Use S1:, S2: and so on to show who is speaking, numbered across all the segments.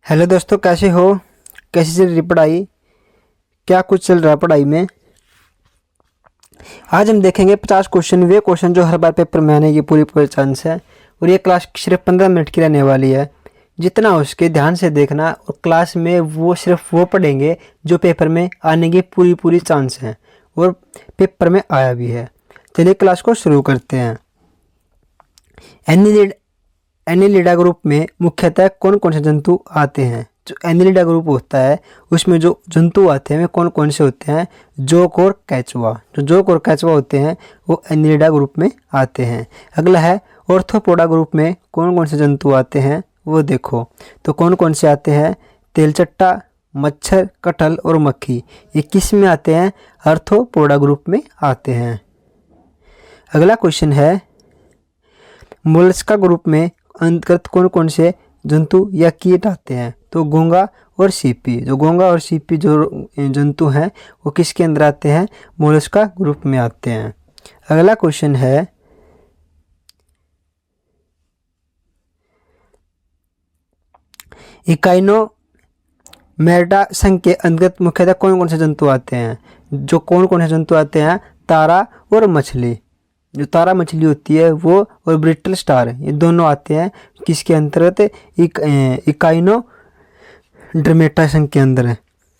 S1: Hello दोस्तों, कैसे हो? कैसी चल रही पढ़ाई? क्या कुछ चल रहा है पढ़ाई में? आज हम देखेंगे 50 क्वेश्चन, वे क्वेश्चन जो हर बार पेपर में आने की पूरी पूरी चांस है। और ये क्लास सिर्फ 15 मिनट की रहने वाली है। जितना हो सके ध्यान से देखना, और क्लास में वो सिर्फ वो पढ़ेंगे जो पेपर में आने की पूरी पूरी चांस है और पेपर में आया भी है। चलिए क्लास को शुरू करते हैं। एनिलिड एनिलिडा ग्रुप में मुख्यतः कौन कौन से जंतु आते हैं? जो एनिलिडा ग्रुप होता है उसमें जो जंतु आते हैं वे कौन कौन से होते हैं? जोक और कैचवा। जो जोक और कैचवा होते हैं वो एनिलिडा ग्रुप में आते हैं। अगला है ऑर्थोपोडा ग्रुप में कौन कौन से जंतु आते हैं? वो देखो तो कौन कौन से आते हैं? तेलचट्टा, मच्छर, कटहल और मक्खी। ये किस में आते हैं? आर्थ्रोपोडा ग्रुप में आते हैं। अगला क्वेश्चन है मोलस्का ग्रुप में अंतर्गत कौन कौन से जंतु या कीट आते हैं? तो घोंगा और सीपी। जो घोंगा और सीपी जो जंतु हैं वो किसके अंदर आते हैं? मोलस्का ग्रुप में आते हैं। अगला क्वेश्चन है इकाइनो मेटा संघ के अंतर्गत मुख्यतः कौन कौन से जंतु आते हैं? जो कौन कौन से जंतु आते हैं? तारा और मछली। जो तारा मछली होती है वो और ब्रिटल स्टार, ये दोनों आते हैं किसके अंतर्गत? इकाइनो ड्रमेटा संघ के अंदर है।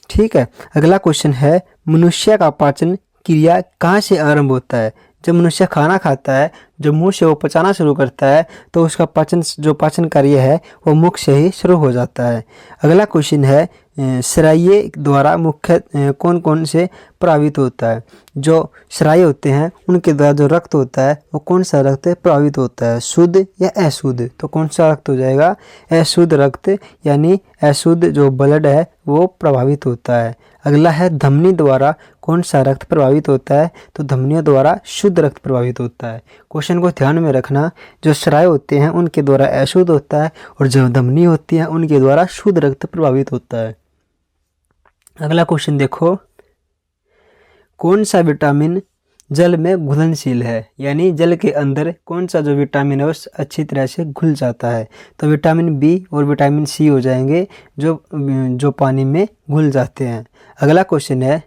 S1: ठीक है। अगला क्वेश्चन है मनुष्य का पाचन क्रिया कहाँ से आरंभ होता है? जब मनुष्य खाना खाता है, जब मुंह से वो पचाना शुरू करता है तो उसका पाचन कार्य है वो मुख से ही शुरू हो जाता है। अगला क्वेश्चन है शराइये द्वारा मुख्य कौन कौन से प्रभावित होता है? जो शराइये होते हैं उनके द्वारा जो रक्त होता है वो कौन सा रक्त प्रभावित होता है? शुद्ध या अशुद्ध? तो कौन सा रक्त हो जाएगा? अशुद्ध रक्त, यानी अशुद्ध जो ब्लड है वो प्रभावित होता है। अगला है धमनी द्वारा कौन सा रक्त प्रभावित होता है? तो धमनियों द्वारा शुद्ध रक्त प्रभावित होता है। क्वेश्चन को ध्यान में रखना, जो शराय होते हैं उनके द्वारा अशुद्ध होता है और जो धमनी होती है उनके द्वारा शुद्ध रक्त प्रभावित होता है। अगला क्वेश्चन देखो, कौन सा विटामिन जल में घुलनशील है? यानी जल के अंदर कौन सा जो विटामिन है वो अच्छी तरह से घुल जाता है? तो विटामिन बी और विटामिन सी हो जाएंगे जो पानी में घुल जाते हैं। अगला क्वेश्चन है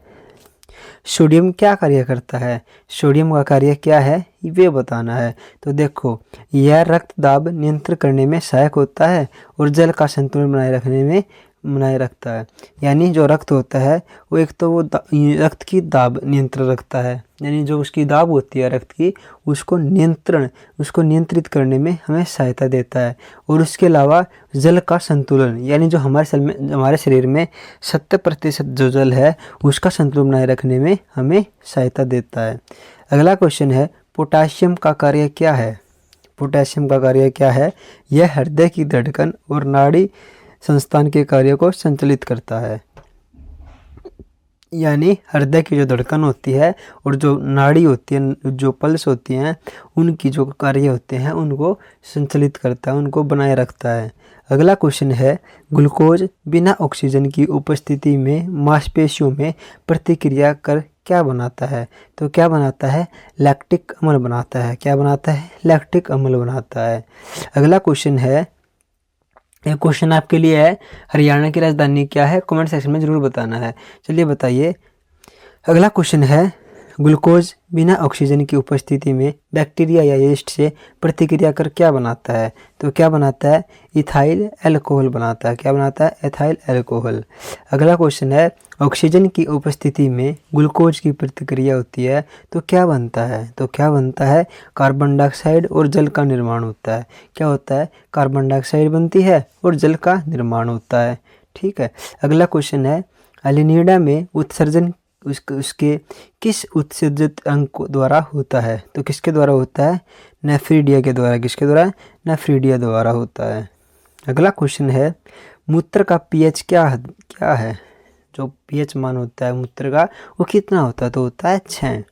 S1: सोडियम क्या कार्य करता है? सोडियम का कार्य क्या है ये बताना है। तो देखो यह रक्त दाब नियंत्रण करने में सहायक होता है और जल का संतुलन बनाए रखता है। यानी जो रक्त होता है वो एक तो वो रक्त की दाब नियंत्रण रखता है, यानी जो उसकी दाब होती है रक्त की उसको नियंत्रित करने में हमें सहायता देता है। और उसके अलावा जल का संतुलन, यानी जो हमारे शरीर में 70% जो जल है उसका संतुलन बनाए रखने में हमें सहायता देता है। अगला क्वेश्चन है पोटासियम का कार्य क्या है? पोटासियम का कार्य क्या है? यह हृदय की धड़कन और नाड़ी संस्थान के कार्य को संचालित करता है। यानी हृदय की जो धड़कन होती है और जो नाड़ी होती है, जो पल्स होती हैं, उनकी जो कार्य होते हैं उनको संचालित करता है, उनको बनाए रखता है। अगला क्वेश्चन है ग्लूकोज बिना ऑक्सीजन की उपस्थिति में मांसपेशियों में प्रतिक्रिया कर क्या बनाता है? तो क्या बनाता है? लैक्टिक अम्ल बनाता है। क्या बनाता है? लैक्टिक अम्ल बनाता है। अगला क्वेश्चन है, एक क्वेश्चन आपके लिए है हरियाणा की राजधानी क्या है? कमेंट सेक्शन में जरूर बताना है। चलिए बताइए। अगला क्वेश्चन है ग्लूकोज बिना ऑक्सीजन की उपस्थिति में बैक्टीरिया या यीस्ट से प्रतिक्रिया कर क्या बनाता है? तो क्या बनाता है? इथाइल अल्कोहल बनाता है। क्या बनाता है? Ethyl alcohol. अगला क्वेश्चन है ऑक्सीजन की उपस्थिति में ग्लूकोज की प्रतिक्रिया होती है तो क्या बनता है? तो क्या बनता है? कार्बन डाइऑक्साइड और जल का निर्माण होता है। क्या होता है? कार्बन डाइऑक्साइड बनती है और जल का निर्माण होता है। ठीक है। अगला क्वेश्चन है एलिनिडा में उत्सर्जन उसके किस उत्सर्जित अंग द्वारा होता है? तो किसके द्वारा होता है? नेफ्रीडिया के द्वारा। किसके द्वारा? नेफ्रीडिया द्वारा होता है। अगला क्वेश्चन है मूत्र का पीएच क्या है? जो पीएच मान होता है मूत्र का वो कितना होता है? तो होता है 6।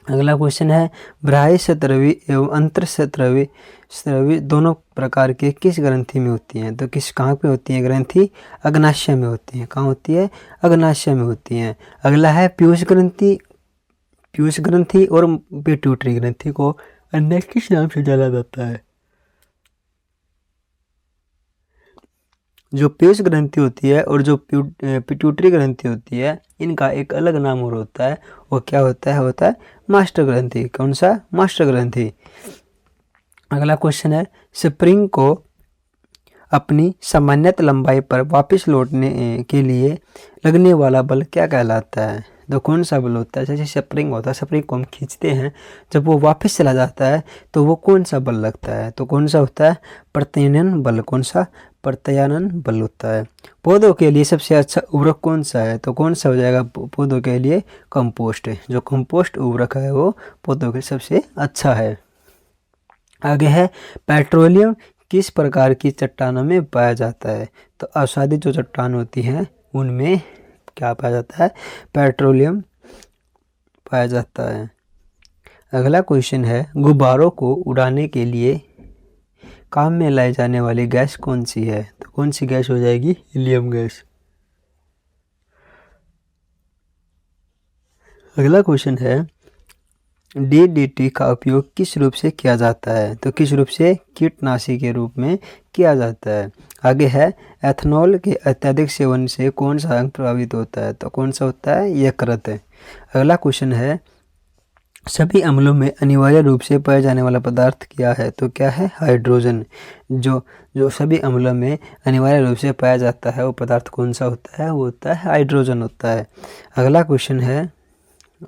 S1: अगला क्वेश्चन है बाह्य स्त्रवी एवं अंतर स्त्रवी दोनों प्रकार के किस ग्रंथि में होती हैं? तो कहाँ पे होती है ग्रंथि? अग्नाशय में होती है। कहाँ होती है? अग्नाशय में होती है। अगला है पीयूष ग्रंथि और पिट्यूटरी ग्रंथि को अन्य किस नाम से जाना जाता है? जो पीयूष ग्रंथि होती है और जो पिट्यूटरी ग्रंथि होती है, इनका एक अलग नाम और होता है। वो क्या होता है मास्टर ग्रंथि। कौन सा? मास्टर ग्रंथि। अगला क्वेश्चन है, स्प्रिंग को अपनी सामान्यत लंबाई पर वापस लौटने के लिए लगने वाला बल क्या कहलाता है? तो कौन सा बल होता है? जैसे स्प्रिंग होता है, स्प्रिंग को हम खींचते हैं, जब वो वापस चला जाता है तो वो कौन सा बल लगता है? तो कौन सा होता है? प्रत्यानयन बल। कौन सा? प्रत्यानयन बल होता है। पौधों के लिए सबसे अच्छा उर्वरक कौन सा है? तो कौन सा हो जाएगा पौधों के लिए? कंपोस्ट। जो कंपोस्ट उर्वरक है वो पौधों के लिए सबसे अच्छा है। आगे है, पेट्रोलियम किस प्रकार की चट्टानों में पाया जाता है? तो आच्छादित जो चट्टान होती हैं उनमें क्या पाया जाता है? पेट्रोलियम पाया जाता है। अगला क्वेश्चन है, गुब्बारों को उड़ाने के लिए काम में लाई जाने वाली गैस कौन सी है? तो कौन सी गैस हो जाएगी? Helium gas. अगला क्वेश्चन है, डीडीटी का उपयोग किस रूप से किया जाता है? तो किस रूप से? कीटनाशी के रूप में किया जाता है। आगे है, एथनॉल के अत्यधिक सेवन से कौन सा अंग प्रभावित होता है? तो कौन सा होता है? यकृत। अगला क्वेश्चन है, सभी अम्लों में अनिवार्य रूप से पाया जाने वाला पदार्थ क्या है? तो क्या है? हाइड्रोजन। जो जो सभी अम्लों में अनिवार्य रूप से पाया जाता है वो पदार्थ कौन सा होता है? वो होता है हाइड्रोजन होता है। अगला क्वेश्चन है,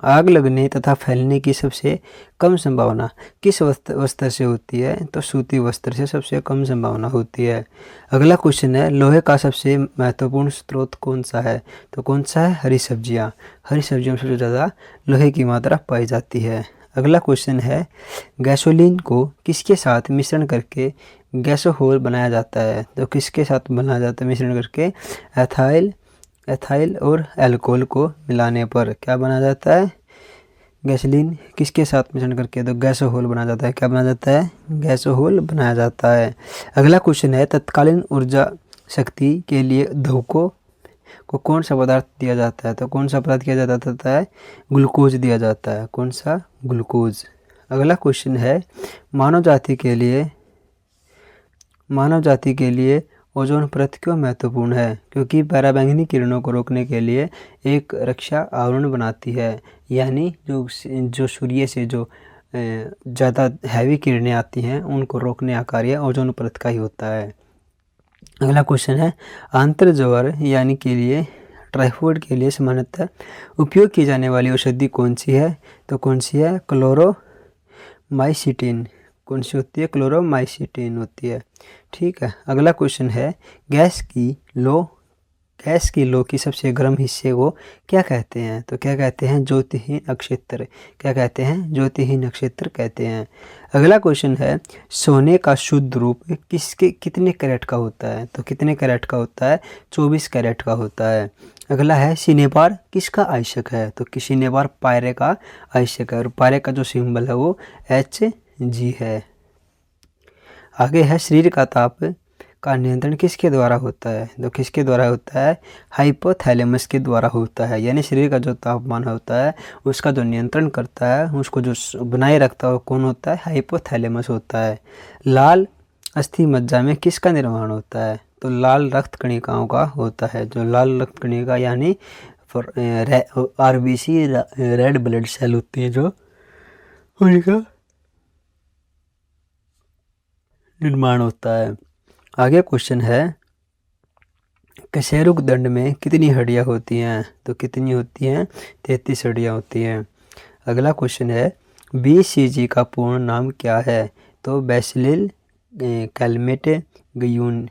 S1: आग लगने तथा फैलने की सबसे कम संभावना किस वस्त्र से होती है? तो सूती वस्त्र से सबसे कम संभावना होती है। अगला क्वेश्चन है, लोहे का सबसे महत्वपूर्ण स्रोत कौन सा है? तो कौन सा है? हरी सब्जियां। हरी सब्जियों में सबसे ज़्यादा लोहे की मात्रा पाई जाती है। अगला क्वेश्चन है, गैसोलीन को किसके साथ मिश्रण करके गैसोहोल बनाया जाता है? तो किसके साथ बनाया जाता है मिश्रण करके? एथाइल और अल्कोहल को मिलाने पर क्या बना जाता है? गैसोलीन किसके साथ मिश्रण करके? तो गैसोहोल बनाया जाता है। क्या बनाया जाता है? गैसोहोल बनाया जाता है। अगला क्वेश्चन है, तत्कालीन ऊर्जा शक्ति के लिए धोखों को कौन सा पदार्थ दिया जाता है? तो कौन सा पदार्थ किया जाता है? ग्लूकोज दिया जाता है। कौन सा? ग्लूकोज। अगला क्वेश्चन है, मानव जाति के लिए ओजोन परत क्यों महत्वपूर्ण है? क्योंकि पराबैंगनी किरणों को रोकने के लिए एक रक्षा आवरण बनाती है। यानी जो सूर्य से जो ज़्यादा हैवी किरणें आती हैं उनको रोकने का कार्य ओजोन परत का ही होता है। अगला क्वेश्चन है, आंत्रज्वर यानी के लिए टाइफाइड के लिए सामान्यतः उपयोग की जाने वाली औषधि कौन सी है? तो कौन सी है? क्लोरोमाइसिटिन। कौन सी होती है? क्लोरोमाइसिटिन होती है। ठीक है। अगला क्वेश्चन है, गैस की लो की सबसे गर्म हिस्से को क्या कहते हैं? तो क्या कहते हैं? ज्योतिहीन नक्षत्र। क्या कहते हैं? ज्योतिहीन नक्षत्र कहते हैं। अगला क्वेश्चन है, सोने का शुद्ध रूप कितने कैरेट का होता है? तो कितने कैरेट का होता है? 24 कैरेट का होता है। अगला है, सिनेबार किसका आयशक है? तो सिनेबार पायरे का आयशक है और पायरे का जो सिंबल है वो Hg है। आगे है, शरीर का ताप का नियंत्रण किसके द्वारा होता है? तो किसके द्वारा होता है? हाइपोथैलेमस के द्वारा होता है। यानी शरीर का जो तापमान होता है उसका जो नियंत्रण करता है, उसको जो बनाए रखता है कौन होता है? हाइपोथैलेमस होता है। लाल अस्थि मज्जा में किसका निर्माण होता है? तो लाल रक्त कणिकाओं का होता है। जो लाल रक्त कणिका यानी RBC रेड ब्लड सेल होती है जो उनका निर्माण होता है। आगे क्वेश्चन है, कशेरुक दंड में कितनी हड्डियां होती हैं? तो कितनी होती हैं? 33 हड्डियां होती हैं। अगला क्वेश्चन है, BCG का पूर्ण नाम क्या है? तो बैसिलिल कैलमेट ग्यूरिन।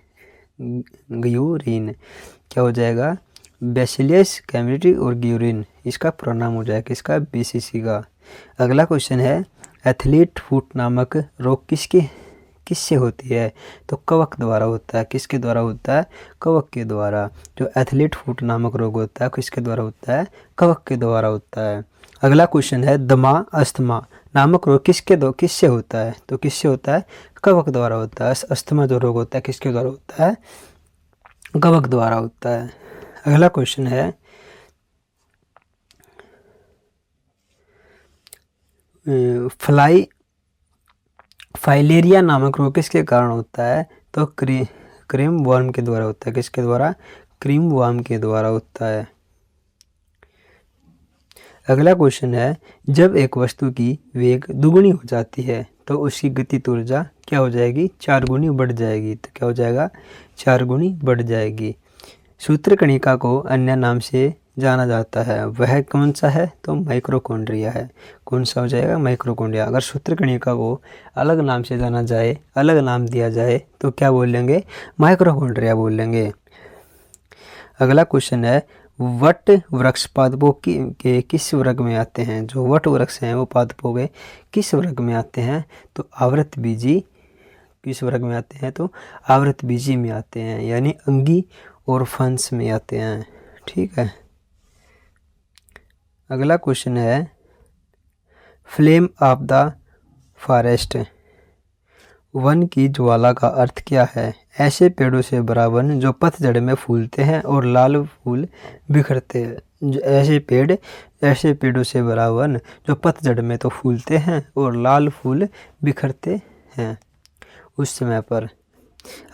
S1: क्या हो जाएगा? बैसिलियस कैलमेट और ग्यूरिन इसका पूरा नाम हो जाएगा किसका? BCG का। अगला क्वेश्चन है, एथलीट फुट नामक रोग किससे होती है? तो कवक द्वारा होता है। किसके द्वारा होता है? कवक के द्वारा। जो एथलीट फुट नामक रोग होता है किसके द्वारा होता है? कवक के द्वारा होता है। अगला क्वेश्चन है, दमा अस्थमा नामक रोग किससे होता है? तो किससे होता है? कवक द्वारा होता है। अस्थमा जो रोग होता है किसके द्वारा होता है? कवक द्वारा होता है। अगला क्वेश्चन है, फाइलेरिया नामक रोग किसके कारण होता है? तो क्रीम वर्म के द्वारा होता है। किसके द्वारा? क्रीम वर्म के द्वारा होता है। अगला क्वेश्चन है, जब एक वस्तु की वेग दुगुनी हो जाती है तो उसकी गतिज ऊर्जा क्या हो जाएगी? 4 गुनी बढ़ जाएगी। तो क्या हो जाएगा? 4 गुनी बढ़ जाएगी। सूत्रकणिका को अन्य नाम से जाना जाता है, वह कौन सा है? तो माइक्रोकॉन्ड्रिया है। कौन सा हो जाएगा? माइक्रोकॉन्ड्रिया। अगर सूत्रकणिका को अलग नाम से जाना जाए, अलग नाम दिया जाए तो क्या बोलेंगे? माइक्रोकॉन्ड्रिया बोलेंगे। अगला क्वेश्चन है, वट वृक्ष पादपों के किस वर्ग में आते हैं? जो वट वृक्ष हैं वो पादपों के किस वर्ग में आते हैं? तो आवृतबीजी। किस वर्ग में आते हैं? तो आवृतबीजी में आते हैं, यानी अंगी और फंस में आते हैं। ठीक है। अगला क्वेश्चन है, flame of the forest, one की ज्वाला का अर्थ क्या है? ऐसे पेड़ों से भरा वन जो पतझड़ में फूलते हैं और लाल फूल बिखरते हैं। ऐसे पेड़ों से भरा वन जो पतझड़ में तो फूलते हैं और लाल फूल बिखरते हैं उस समय पर।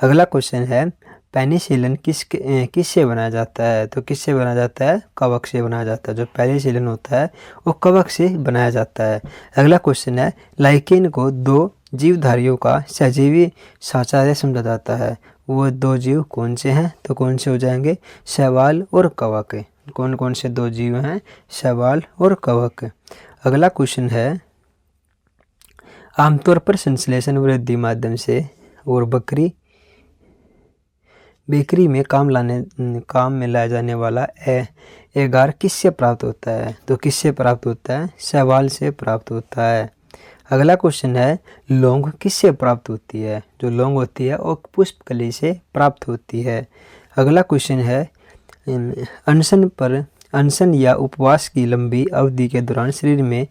S1: अगला क्वेश्चन है, पेनिसिलिन किससे बनाया जाता है? तो किससे बनाया जाता है? कवक से बनाया जाता है। जो पेनिसिलिन होता है वो कवक से बनाया जाता है। अगला क्वेश्चन है, लाइकेन को 2 जीवधारियों का सहजीवी साझा समझा जाता है, वो 2 जीव कौन से हैं? तो कौन से हो जाएंगे? शैवाल और कवक। कौन कौन से 2 जीव हैं? शैवाल और कवक। अगला क्वेश्चन है, आमतौर पर संश्लेषण वृद्धि माध्यम से और बेकरी में काम में लाया जाने वाला एगार किससे प्राप्त होता है? तो किससे प्राप्त होता है? शैवाल से प्राप्त होता है। अगला क्वेश्चन है, लौंग किससे प्राप्त होती है? जो लौंग होती है वो पुष्पकली से प्राप्त होती है। अगला क्वेश्चन है, अनशन या उपवास की लंबी अवधि के दौरान शरीर में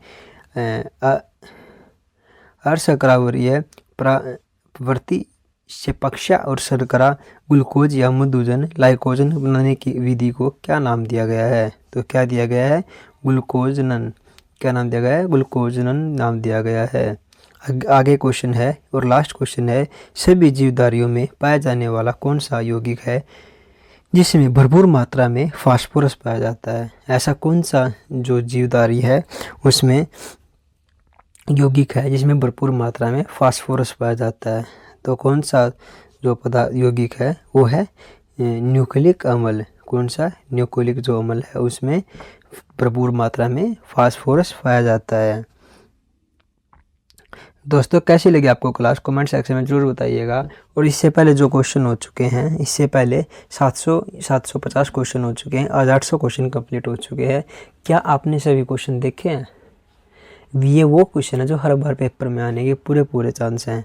S1: अर्शक्रावरीय प्रवृत्ति से पक्षा और शर्करा, ग्लूकोज या मधुजन लाइकोजन बनाने की विधि को क्या नाम दिया गया है? तो क्या दिया गया है? ग्लूकोजनन। क्या नाम दिया गया है? ग्लूकोजनन नाम दिया गया है। आगे क्वेश्चन है और लास्ट क्वेश्चन है, सभी जीवधारियों में पाया जाने वाला कौन सा यौगिक है जिसमें भरपूर मात्रा में फास्फोरस पाया जाता है? ऐसा कौन सा जो जीवधारी है उसमें यौगिक है जिसमें भरपूर मात्रा में फास्फोरस पाया जाता है? तो कौन सा जो यौगिक है वो है न्यूक्लिक अम्ल। कौन सा? न्यूक्लिक जो अम्ल है उसमें भरपूर मात्रा में फास्फोरस पाया जाता है। दोस्तों कैसी लगी आपको क्लास? कमेंट सेक्शन में जरूर बताइएगा। और इससे पहले जो क्वेश्चन हो चुके हैं, इससे पहले 750 क्वेश्चन हो चुके हैं, आज 800 क्वेश्चन कंप्लीट हो चुके हैं। क्या आपने सभी क्वेश्चन देखे हैं? ये वो क्वेश्चन है जो हर बार पेपर में आने के पूरे चांस हैं।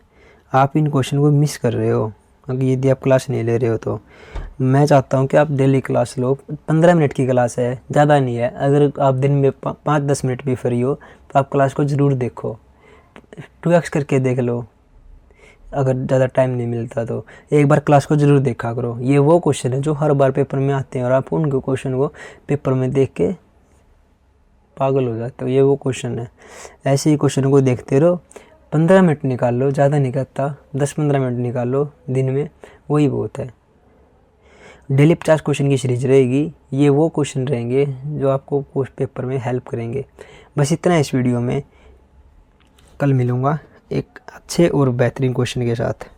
S1: आप इन क्वेश्चन को मिस कर रहे हो अगर यदि आप क्लास नहीं ले रहे हो। तो मैं चाहता हूं कि आप डेली क्लास लो। 15 मिनट की क्लास है, ज़्यादा नहीं है। अगर आप दिन में 5-10 मिनट भी फ्री हो तो आप क्लास को ज़रूर देखो। 2x करके देख लो। अगर ज़्यादा टाइम नहीं मिलता तो एक बार क्लास को ज़रूर देखा करो। ये वो क्वेश्चन है जो हर बार पेपर में आते हैं और आप उनके क्वेश्चन को पेपर में देख के पागल हो जाते हो। ये वो क्वेश्चन है। ऐसे ही क्वेश्चन को देखते रहो। 15 मिनट निकाल लो, ज़्यादा नहीं करता। 10-15 मिनट निकाल लो दिन में, वही बहुत है। डेली 50 क्वेश्चन की सीरीज रहेगी। ये वो क्वेश्चन रहेंगे जो आपको पोस्ट पेपर में हेल्प करेंगे। बस इतना इस वीडियो में। कल मिलूँगा एक अच्छे और बेहतरीन क्वेश्चन के साथ।